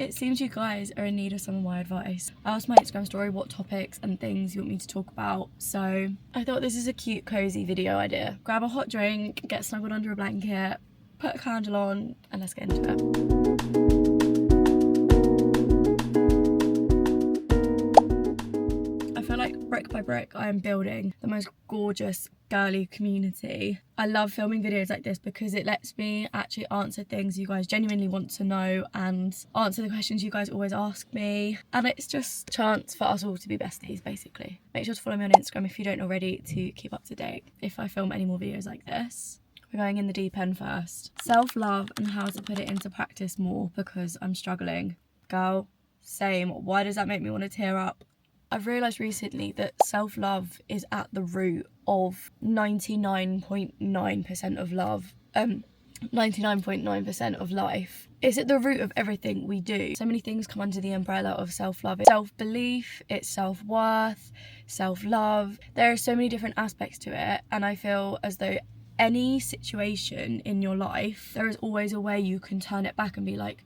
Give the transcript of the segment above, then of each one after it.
It seems you guys are in need of some of my advice. I asked my Instagram story what topics and things you want me to talk about, so I thought this is a cute, cozy video idea. Grab a hot drink, get snuggled under a blanket, put a candle on, and let's get into it. I feel like brick by brick I am building the most gorgeous girly community. I love filming videos like this because it lets me actually answer things you guys genuinely want to know and answer the questions you guys always ask me, and it's just a chance for us all to be besties basically. Make sure to follow me on Instagram if you don't already to keep up to date if I film any more videos like this. We're going in the deep end first. Self-love and how to put it into practice more because I'm struggling. Girl, same. Why does that make me want to tear up? I've realised recently that self-love is at the root of 99.9% of love, 99.9% of life. It's at the root of everything we do. So many things come under the umbrella of self-love. It's self-belief, it's self-worth, self-love. There are so many different aspects to it, and I feel as though any situation in your life, there is always a way you can turn it back and be like,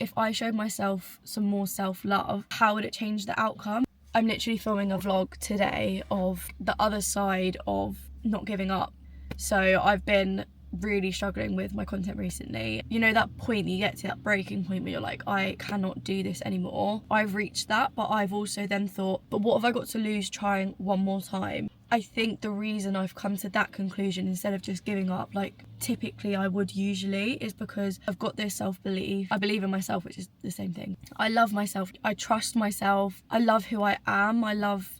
if I showed myself some more self-love, how would it change the outcome? I'm literally filming a vlog today of the other side of not giving up. So I've been really struggling with my content recently. You know that point that you get to, that breaking point where you're like, I cannot do this anymore. I've reached that, but I've also then thought, but what have I got to lose trying one more time? I think the reason I've come to that conclusion instead of just giving up like typically I would usually is because I've got this self-belief. I believe in myself, which is the same thing. I love myself. I trust myself. I love who I am. I love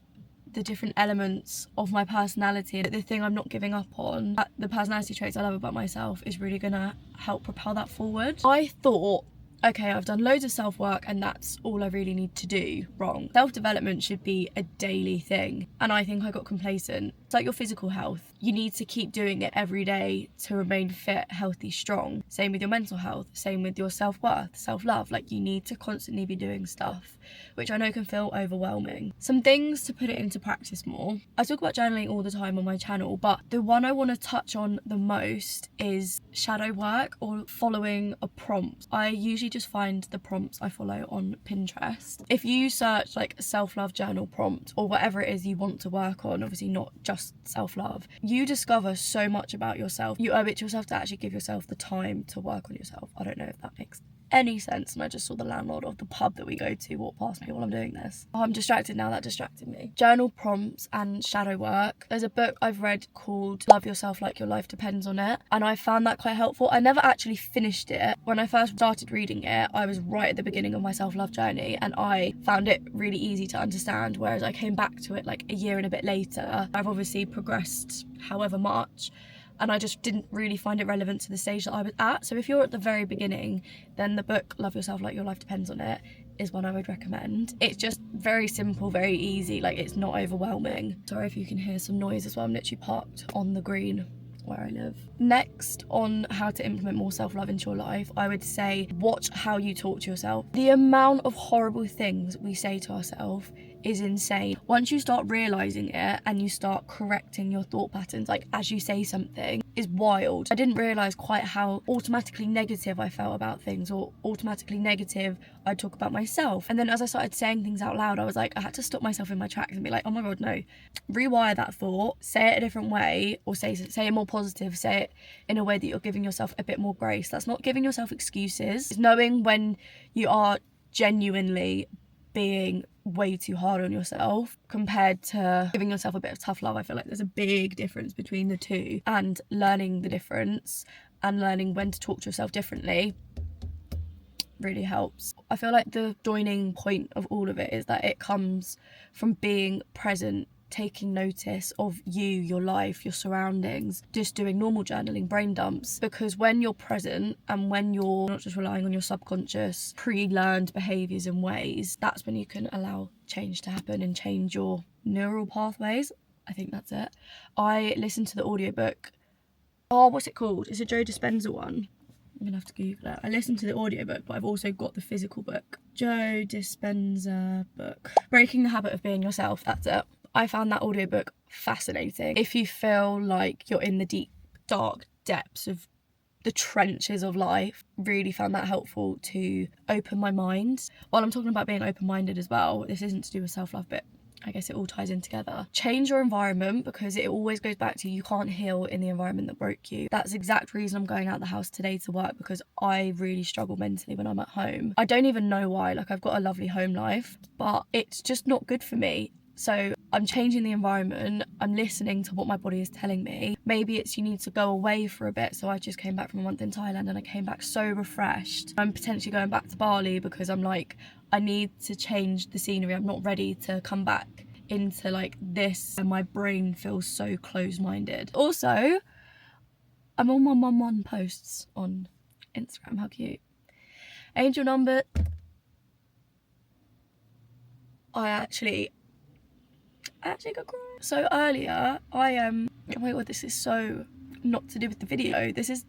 the different elements of my personality. The thing I'm not giving up on, the personality traits I love about myself, is really gonna help propel that forward. I thought, okay, I've done loads of self-work and that's all I really need to do. Wrong. Self-development should be a daily thing, and I think I got complacent. It's like your physical health. You need to keep doing it every day to remain fit, healthy, strong. Same with your mental health, same with your self-worth, self-love. Like, you need to constantly be doing stuff, which I know can feel overwhelming. Some things to put it into practice more. I talk about journaling all the time on my channel, but the one I want to touch on the most is shadow work or following a prompt. I usually just find the prompts I follow on Pinterest. If you search like a self-love journal prompt or whatever it is you want to work on, obviously not just self-love, you discover so much about yourself. You owe it to yourself to actually give yourself the time to work on yourself. I don't know if that makes any sense, and I just saw the landlord of the pub that we go to walk past me while I'm doing this. Oh, I'm distracted now, that distracted me. Journal prompts and shadow work. There's a book I've read called Love Yourself Like Your Life Depends on It, and I found that quite helpful. I never actually finished it. When I first started reading it, I was right at the beginning of my self-love journey, and I found it really easy to understand, whereas I came back to it like a year and a bit later. I've obviously progressed however much, and I just didn't really find it relevant to the stage that I was at. So if you're at the very beginning, then the book Love Yourself Like Your Life Depends on It is one I would recommend. It's just very simple, very easy, like it's not overwhelming. Sorry if you can hear some noise as well, I'm literally parked on the green where I live. Next, on how to implement more self-love into your life, I would say watch how you talk to yourself. The amount of horrible things we say to ourselves is insane. Once you start realizing it and you start correcting your thought patterns, like as you say something, is wild. I didn't realize quite how automatically negative I felt about things, or automatically negative I'd talk about myself. And then as I started saying things out loud, I was like, I had to stop myself in my tracks and be like, oh my god, no. Rewire that thought, say it a different way, or say it more positive, say it in a way that you're giving yourself a bit more grace. That's not giving yourself excuses. It's knowing when you are genuinely being way too hard on yourself compared to giving yourself a bit of tough love. I feel like there's a big difference between the two, and learning the difference and learning when to talk to yourself differently really helps. I feel like the joining point of all of it is that it comes from being present, taking notice of you, your life, your surroundings, just doing normal journaling, brain dumps. Because when you're present and when you're not just relying on your subconscious pre-learned behaviours and ways, that's when you can allow change to happen and change your neural pathways. I think that's it. I listened to the audiobook. Oh, what's it called? It's a Joe Dispenza one. I'm gonna have to Google it. I listened to the audiobook, but I've also got the physical book. Joe Dispenza book. Breaking the Habit of Being Yourself, that's it. I found that audiobook fascinating. If you feel like you're in the deep, dark depths of the trenches of life. Really found that helpful to open my mind. While I'm talking about being open-minded as well, this isn't to do with self-love, but I guess it all ties in together. Change your environment, because it always goes back to you can't heal in the environment that broke you. That's the exact reason I'm going out the house today to work, because I really struggle mentally when I'm at home. I don't even know why. Like, I've got a lovely home life, but it's just not good for me. So I'm changing the environment. I'm listening to what my body is telling me. Maybe it's you need to go away for a bit. So I just came back from a month in Thailand and I came back so refreshed. I'm potentially going back to Bali because I'm like, I need to change the scenery. I'm not ready to come back into like this, and my brain feels so closed-minded. Also, I'm on my 111 posts on Instagram. How cute. Angel number. I actually got cry. So earlier, oh my god, this is so not to do with the video. This is,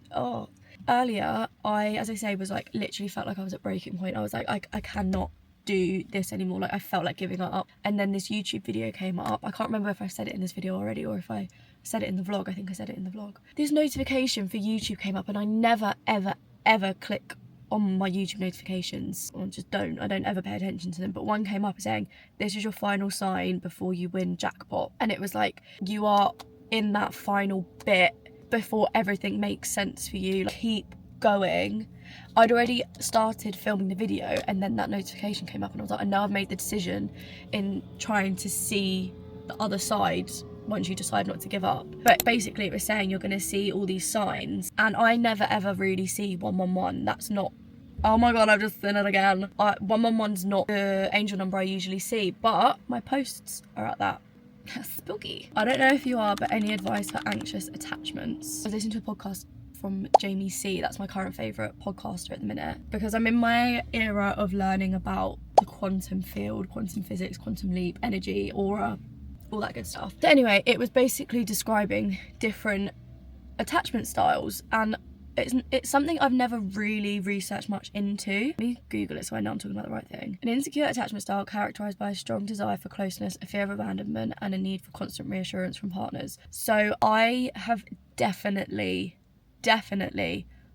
earlier, as I say, was like, literally felt like I was at breaking point. I was like, I cannot do this anymore. Like, I felt like giving up. And then this YouTube video came up. I can't remember if I said it in this video already or if I said it in the vlog. I think I said it in the vlog. This notification for YouTube came up and I never, ever click on my YouTube notifications. I don't ever pay attention to them, but one came up saying, this is your final sign before you win jackpot. And it was like, you are in that final bit before everything makes sense for you. Like, keep going. I'd already started filming the video and then that notification came up and I was like, I know I've made the decision in trying to see the other side once you decide not to give up. But basically it was saying you're going to see all these signs, and I never ever really see 111. That's not, oh my god, I've just seen it again. 111's not the angel number I usually see, but my posts are at that. Spooky. I don't know if you are, but any advice for anxious attachments? I was listening to a podcast from Jamie C. That's my current favourite podcaster at the minute, because I'm in my era of learning about the quantum field, quantum physics, quantum leap, energy, aura, all that good stuff. So anyway, it was basically describing different attachment styles, and it's something I've never really researched much into. Let me Google it so I know I'm talking about the right thing. An insecure attachment style characterised by a strong desire for closeness, a fear of abandonment, and a need for constant reassurance from partners. So I have definitely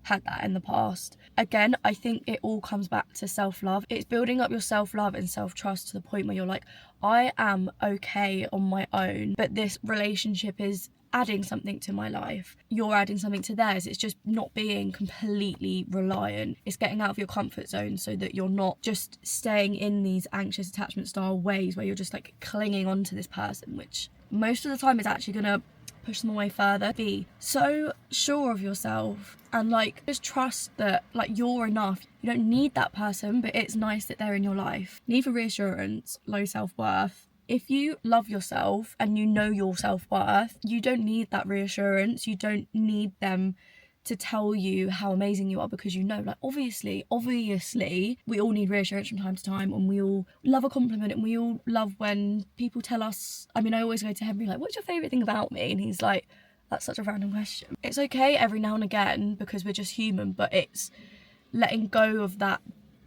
had that in the past. Again, I think it all comes back to self-love. It's building up your self-love and self-trust to the point where you're like, I am okay on my own, but this relationship is adding something to my life. You're adding something to theirs. It's just not being completely reliant. It's getting out of your comfort zone so that you're not just staying in these anxious attachment style ways where you're just like clinging on to this person, which most of the time is actually gonna push them away further. Be so sure of yourself and like just trust that like you're enough. You don't need that person, but it's nice that they're in your life. Need for reassurance, low self-worth. If you love yourself and you know your self-worth, you don't need that reassurance. You don't need them to tell you how amazing you are, because you know, like, obviously we all need reassurance from time to time, and we all love a compliment, and we all love when people tell us. I mean, I always go to Henry like, what's your favourite thing about me? And he's like, that's such a random question. It's okay every now and again because we're just human, but it's letting go of that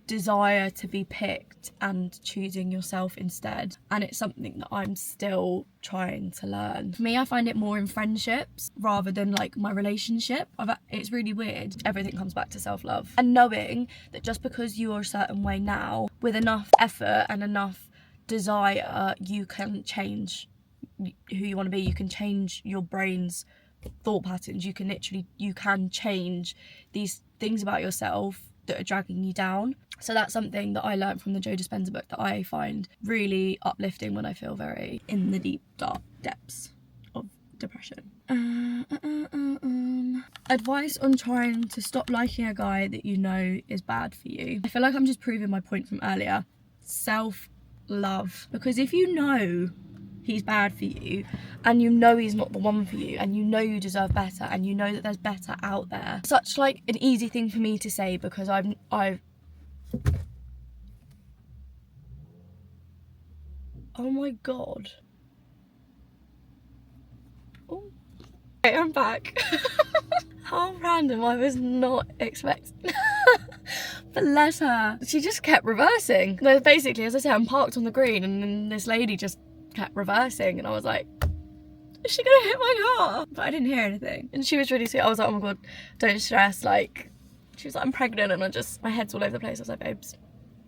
desire to be picked and choosing yourself instead. And it's something that I'm still trying to learn. For me, I find it more in friendships rather than like my relationship. It's really weird. Everything comes back to self-love and knowing that just because you are a certain way now, with enough effort and enough desire, you can change who you want to be. You can change your brain's thought patterns. You can change these things about yourself that are dragging you down. So that's something that I learned from the Joe Dispenza book that I find really uplifting when I feel very in the deep, dark depths of depression. Advice on trying to stop liking a guy that you know is bad for you. I feel like I'm just proving my point from earlier. Self-love. Because if you know he's bad for you, and you know he's not the one for you, and you know you deserve better, and you know that there's better out there. Such like an easy thing for me to say because I've oh my god. Oh. Okay, I'm back. How random, I was not expecting. Bless her. She just kept reversing. Basically, as I said, I'm parked on the green and then this lady just kept reversing and I was like, is she gonna hit my car? But I didn't hear anything. And she was really sweet. I was like, oh my God, don't stress. Like, she was like, I'm pregnant, and my head's all over the place. I was like, babes,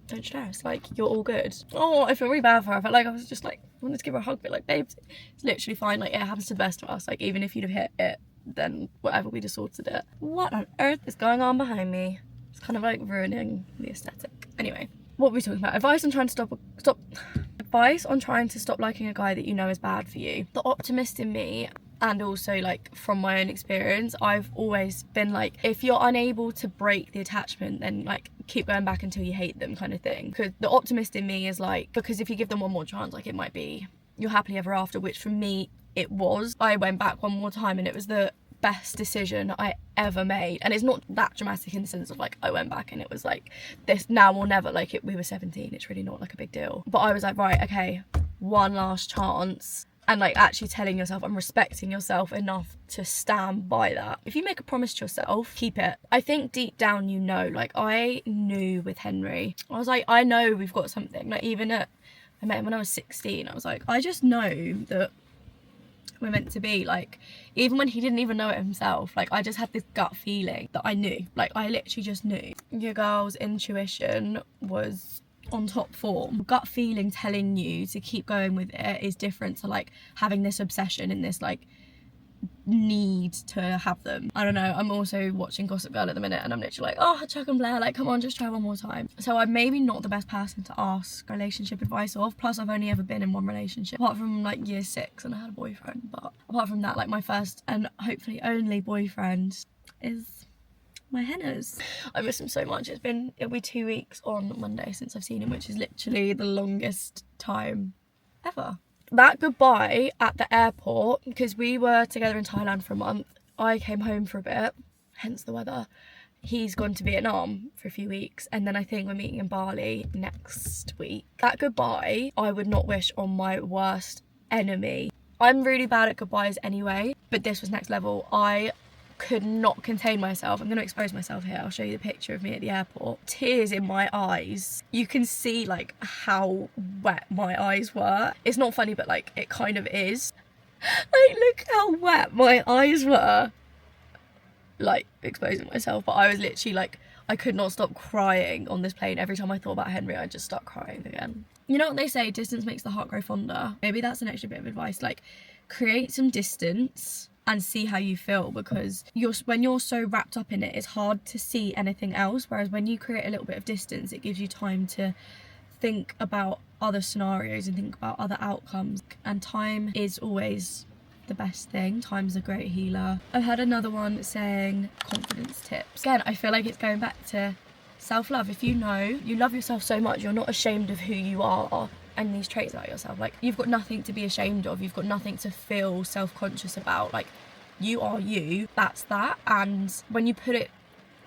don't stress, like, you're all good. Oh, I feel really bad for her. I felt like I was just like, I wanted to give her a hug, but like, babes, it's literally fine. Like, it happens to the best of us. Like, even if you'd have hit it, then whatever, we'd have sorted it. What on earth is going on behind me? It's kind of like ruining the aesthetic. Anyway, what were we talking about? Advice on trying to stop liking a guy that you know is bad for you. The optimist in me, and also like from my own experience, I've always been like, if you're unable to break the attachment, then like keep going back until you hate them, kind of thing. Because the optimist in me is like, because if you give them one more chance, like, it might be your happily ever after, which for me it was. I went back one more time and it was the best decision I ever made. And it's not that dramatic in the sense of like, I went back and it was like this now or never. Like, we were 17, it's really not like a big deal. But I was like, right, okay, one last chance. And like actually telling yourself and respecting yourself enough to stand by that. If you make a promise to yourself, keep it. I think deep down, you know, like, I knew with Henry, I was like, I know we've got something. Like, even I met him when I was 16, I was like, I just know that we're meant to be. Like, even when he didn't even know it himself, like, I just had this gut feeling that I knew. Like, I literally just knew. Your girl's intuition was on top form. Gut feeling telling you to keep going with it is different to like having this obsession and this like need to have them. I don't know, I'm also watching Gossip Girl at the minute and I'm literally like, oh, Chuck and Blair, like, come on, just try one more time. So I'm maybe not the best person to ask relationship advice of, plus I've only ever been in one relationship apart from like year 6 and I had a boyfriend. But apart from that, like, my first and hopefully only boyfriend is my hennas. I miss him so much. It'll be 2 weeks on Monday since I've seen him, which is literally the longest time ever. That goodbye at the airport, because we were together in Thailand for a month, I came home for a bit, hence the weather. He's gone to Vietnam for a few weeks, and then I think we're meeting in Bali next week. That goodbye I would not wish on my worst enemy. I'm really bad at goodbyes anyway, but this was next level. I could not contain myself. I'm going to expose myself here. I'll show you the picture of me at the airport. Tears in my eyes. You can see like how wet my eyes were. It's not funny, but like it kind of is. Like, look how wet my eyes were. Like, exposing myself. But I was literally like, I could not stop crying on this plane. Every time I thought about Henry, I'd just start crying again. You know what they say, distance makes the heart grow fonder. Maybe that's an extra bit of advice. Like, create some distance and see how you feel, because when you're so wrapped up in it, it's hard to see anything else. Whereas when you create a little bit of distance, it gives you time to think about other scenarios and think about other outcomes. And time is always the best thing. Time's a great healer. I've had another one saying confidence tips. Again, I feel like it's going back to self-love. If you know you love yourself so much, you're not ashamed of who you are and these traits about yourself. Like, you've got nothing to be ashamed of. You've got nothing to feel self-conscious about. Like, you are you, that's that. And when you put it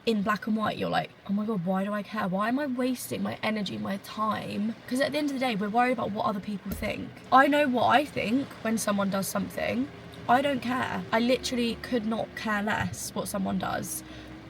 in black and white, you're like, oh my God, why do I care? Why am I wasting my energy, my time? Because at the end of the day, we're worried about what other people think. I know what I think when someone does something. I don't care. I literally could not care less what someone does.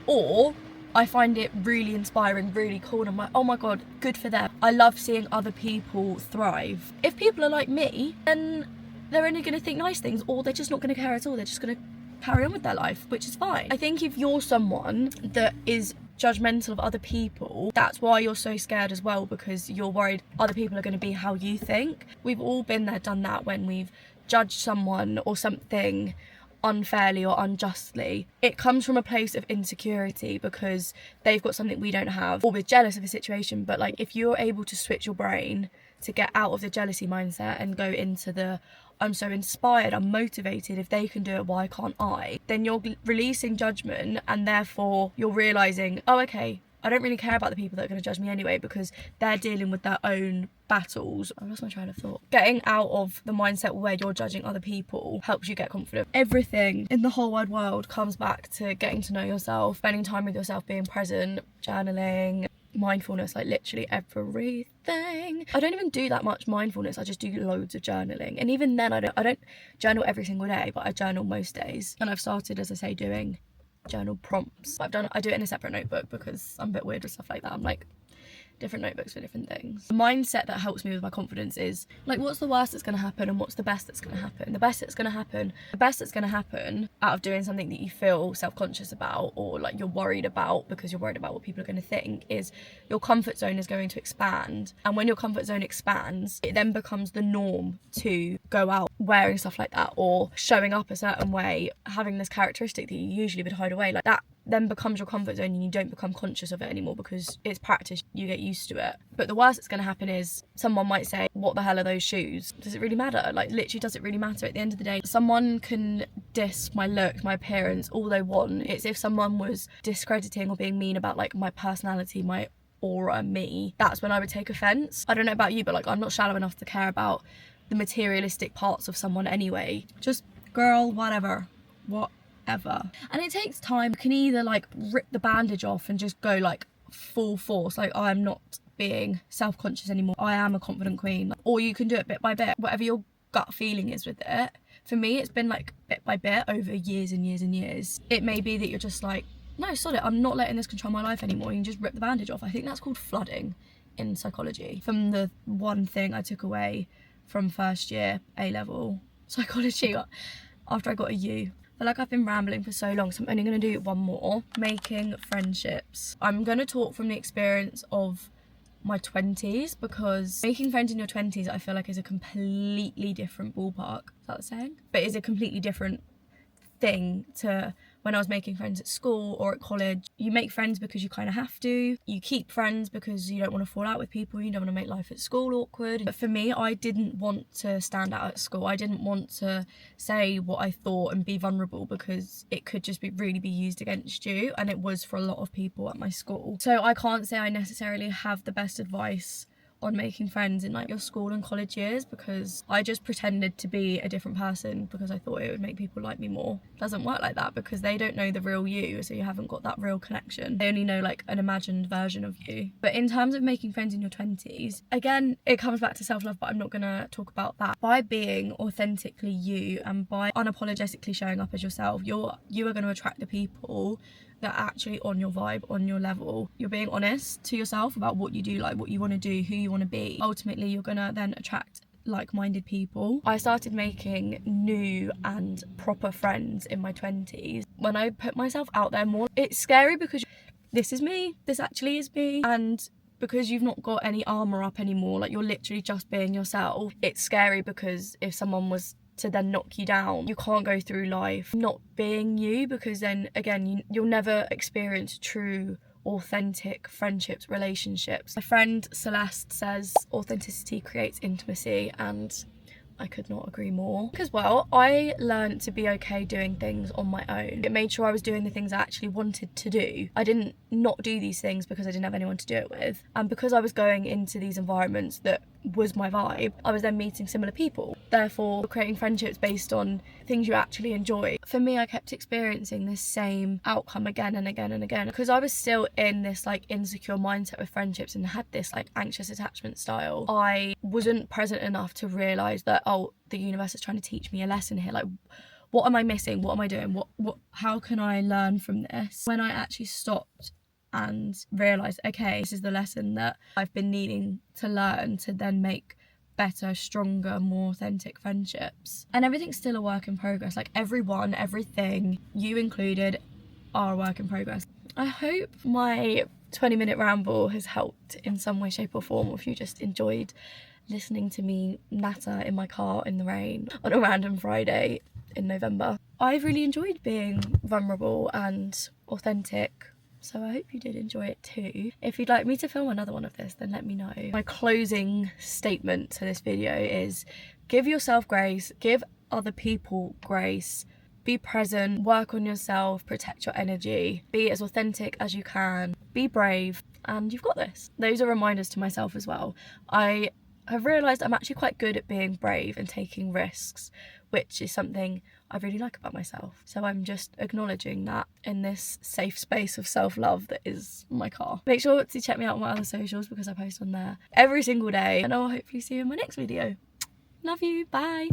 Or I find it really inspiring, really cool, and I'm like, oh my God, good for them. I love seeing other people thrive. If people are like me, then they're only going to think nice things, or they're just not going to care at all. They're just going to carry on with their life, which is fine. I think if you're someone that is judgmental of other people, that's why you're so scared as well, because you're worried other people are going to be how you think. We've all been there, done that, when we've judged someone or something unfairly or unjustly. It comes from a place of insecurity because they've got something we don't have, or we're jealous of a situation. But like, if you're able to switch your brain to get out of the jealousy mindset and go into the I'm so inspired, I'm motivated, if they can do it, why can't I? Then you're releasing judgment, and therefore you're realising, oh, okay, I don't really care about the people that are going to judge me anyway, because they're dealing with their own battles. I lost my train of thought. Getting out of the mindset where you're judging other people helps you get confident. Everything in the whole wide world comes back to getting to know yourself, spending time with yourself, being present, journaling, mindfulness, like literally everything. I don't even do that much mindfulness. I just do loads of journaling, and even then I don't journal every single day, but I journal most days. And I've started, as I say, doing journal prompts. I do it in a separate notebook because I'm a bit weird with stuff like that. I'm like, different notebooks for different things. The mindset that helps me with my confidence is like, what's the worst that's going to happen and what's the best that's going to happen? The best that's going to happen out of doing something that you feel self-conscious about, or like you're worried about because you're worried about what people are going to think, is your comfort zone is going to expand. And when your comfort zone expands, it then becomes the norm to go out wearing stuff like that, or showing up a certain way, having this characteristic that you usually would hide away. Like that then becomes your comfort zone, and you don't become conscious of it anymore because it's practice, you get used to it. But the worst that's going to happen is someone might say, what the hell are those shoes? Does it really matter? Like, literally, does it really matter? At the end of the day, someone can diss my look, my appearance, all they want. It's if someone was discrediting or being mean about like my personality, my aura, me, that's when I would take offense. I don't know about you, but like, I'm not shallow enough to care about the materialistic parts of someone anyway. Just girl, whatever. And it takes time. You can either like rip the bandage off and just go like full force, like I'm not being self-conscious anymore, I am a confident queen, or you can do it bit by bit, whatever your gut feeling is with it. For me, it's been like bit by bit over years and years and years. It may be that you're just like, no, sod it, I'm not letting this control my life anymore. You can just rip the bandage off. I think that's called flooding in psychology. From the one thing I took away from first year A-level psychology after I got a U. I feel like I've been rambling for so long, so I'm only going to do one more. Making friendships. I'm going to talk from the experience of my 20s, because making friends in your 20s I feel like is a completely different ballpark. Is that the saying? But it's a completely different thing to when I was making friends at school or at college. You make friends because you kind of have to. You keep friends because you don't want to fall out with people. You don't want to make life at school awkward. But for me, I didn't want to stand out at school. I didn't want to say what I thought and be vulnerable, because it could just really be used against you. And it was for a lot of people at my school. So I can't say I necessarily have the best advice on making friends in like your school and college years, because I just pretended to be a different person because I thought it would make people like me more. It doesn't work like that, because they don't know the real you, so you haven't got that real connection. They only know like an imagined version of you. But in terms of making friends in your 20s, again, it comes back to self-love, but I'm not gonna talk about that. By being authentically you and by unapologetically showing up as yourself, you are going to attract the people that are actually on your vibe, on your level. You're being honest to yourself about what you do, like what you want to do, who you want to be. Ultimately, you're gonna then attract like-minded people. I started making new and proper friends in my 20s when I put myself out there more. It's scary because this is me, this actually is me, and because you've not got any armor up anymore, like you're literally just being yourself. It's scary because if someone was to then knock you down, you can't go through life not being you, because then again you'll never experience true authentic friendships, relationships. My friend Celeste says authenticity creates intimacy, and I could not agree more. Because, well, I learned to be okay doing things on my own. It made sure I was doing the things I actually wanted to do. I didn't not do these things because I didn't have anyone to do it with. And because I was going into these environments that was my vibe, I was then meeting similar people. Therefore, creating friendships based on things you actually enjoy. For me, I kept experiencing this same outcome again and again and again, because I was still in this like insecure mindset with friendships and had this like anxious attachment style. I wasn't present enough to realise that, oh, the universe is trying to teach me a lesson here. Like, what am I missing? What am I doing? How can I learn from this? When I actually stopped and realised, okay, this is the lesson that I've been needing to learn to then make better, stronger, more authentic friendships. And everything's still a work in progress. Like everyone, everything, you included, are a work in progress. I hope my 20-minute ramble has helped in some way, shape or form, or if you just enjoyed listening to me natter in my car in the rain on a random Friday in November. I've really enjoyed being vulnerable and authentic, so I hope you did enjoy it too. If you'd like me to film another one of this, then let me know. My closing statement to this video is give yourself grace, give other people grace, be present, work on yourself, protect your energy, be as authentic as you can, be brave, and you've got this. Those are reminders to myself as well. I have realised I'm actually quite good at being brave and taking risks, which is something I really like about myself. So I'm just acknowledging that in this safe space of self-love that is my car. Make sure to check me out on my other socials, because I post on there every single day, and I'll hopefully see you in my next video. Love you, bye.